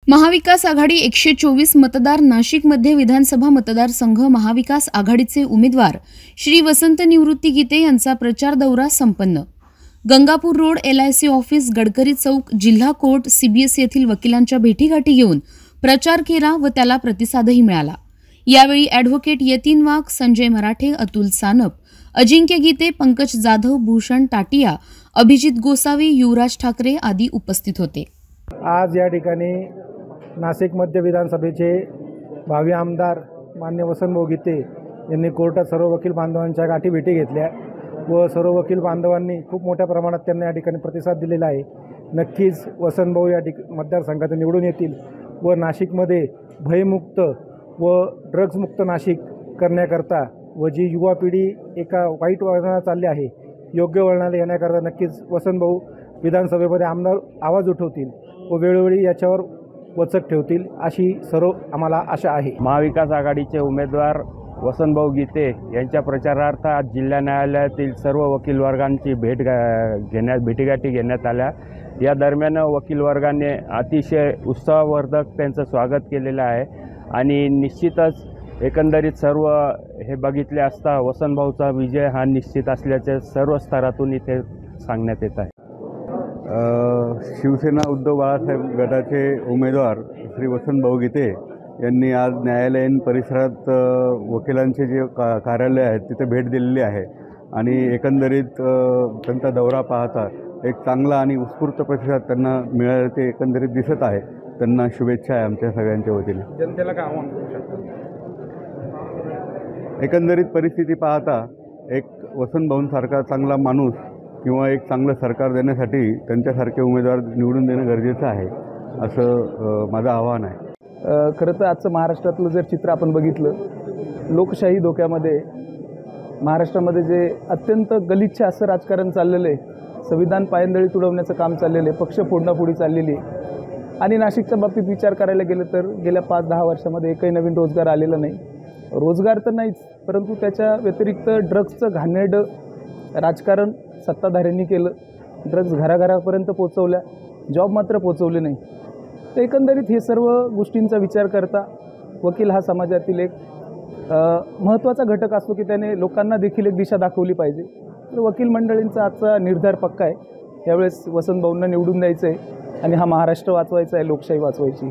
महाविकास आघाडी 124 मतदार नाशिकमध्ये विधानसभा मतदारसंघ महाविकास आघाडीचे उमेदवार श्री वसंत निवृत्ती गीते यांचा प्रचार दौरा संपन्न। Gangapur road LIC office, Gadkari Chowk, जिल्हा कोर्ट, CBS येथील वकिलांच्या भेटीगाठी घेऊन प्रचार केला व त्याला प्रतिसादही मिळाला। यावेळी ॲडव्होकेट यतीन वाघ, संजय मराठे, अतुल सानप, अजिंक्य गीते, पंकज जाधव, भूषण टाटिया, अभिजित गोसावी, युवराज ठाकरे आदी उपस्थित होते। आज या ठिकाणी नाशिक मध्य विधानसभेचे भावी आमदार मान्य वसंतभाऊ गीते यांनी कोर्टात सर्व वकील बांधवांच्या गाठी भेटी घेतल्या व सर्व वकील बांधवांनी खूप मोठ्या प्रमाणात त्यांना या ठिकाणी प्रतिसाद दिलेला आहे। नक्कीच वसंतभाऊ या मतदारसंघातून निवडून येतील व नाशिकमध्ये भयमुक्त व ड्रग्समुक्त नाशिक करण्याकरता व जी युवा पिढी एका वाईट वळणाला चालली आहे, योग्य वळणाला येण्याकरता नक्कीच वसंतभाऊ विधानसभेमध्ये आमदार आवाज उठवतील व वेळोवेळी याच्यावर वचक ठेवतील अशी सर्व आम्हाला आशा आहे। महाविकास आघाडीचे उमेदवार वसंतभाऊ गीते यांच्या प्रचारार्थ आज जिल्हा न्यायालयातील सर्व वकील वर्गांची भेटीगाठी घेण्यात आल्या। या दरम्यान वकील वर्गाने अतिशय उत्साहवर्धक त्यांचं स्वागत केलेलं आहे आणि निश्चितच एकंदरीत सर्व हे बघितले असता वसंतभाऊचा विजय हा निश्चित असल्याचे सर्व स्तरातून इथे सांगण्यात येत आहे। शिवसेना उद्धव बाळासाहेब गटाचे उमेदवार श्री वसंतभाऊ गीते यांनी आज न्यायालयीन परिसरात वकिलांचे जे कार्यालय आहेत तिथे भेट दिलेली आहे आणि एकंदरीत त्यांचा दौरा पाहता एक चांगला आणि उत्स्फूर्त प्रतिसाद त्यांना मिळाले ते एकंदरीत दिसत आहे। त्यांना शुभेच्छा आहे आमच्या सगळ्यांच्या वतीने। जनतेला काय आव्हान करू शकता? एकंदरीत परिस्थिती पाहता एक वसंतभाऊंसारखा चांगला माणूस किंवा एक चांगलं सरकार देण्यासाठी त्यांच्यासारखे उमेदवार निवडून देणं गरजेचं आहे असं माझं आव्हान आहे। खरं तर आजचं महाराष्ट्रातलं जर चित्र आपण बघितलं, लोकशाही धोक्यामध्ये महाराष्ट्रामध्ये जे अत्यंत गलिच्छ असं राजकारण चाललेलं आहे, संविधान पायंदळी तुडवण्याचं काम चाललेलं आहे, पक्ष फोडण्यापुढे चाललेली आहे आणि नाशिकच्या बाबतीत विचार करायला गेलं तर गेल्या 5-10 वर्षामध्ये एकही नवीन रोजगार आलेला नाही। रोजगार तर नाहीच, परंतु त्याच्या व्यतिरिक्त ड्रग्सचं घाणेरडं राजकारण सत्ताधाऱ्यांनी केलं। ड्रग्स घराघरापर्यंत पोचवल्या, जॉब मात्र पोचवले नाही। तर एकंदरीत हे सर्व गोष्टींचा विचार करता वकील हा समाजातील एक महत्त्वाचा घटक असतो की त्याने लोकांना देखील एक दिशा दाखवली पाहिजे। तर वकील मंडळींचा आजचा निर्धार पक्का आहे, यावेळेस वसंतभाऊंना निवडून द्यायचं आहे आणि हा महाराष्ट्र वाचवायचा आहे, लोकशाही वाचवायची।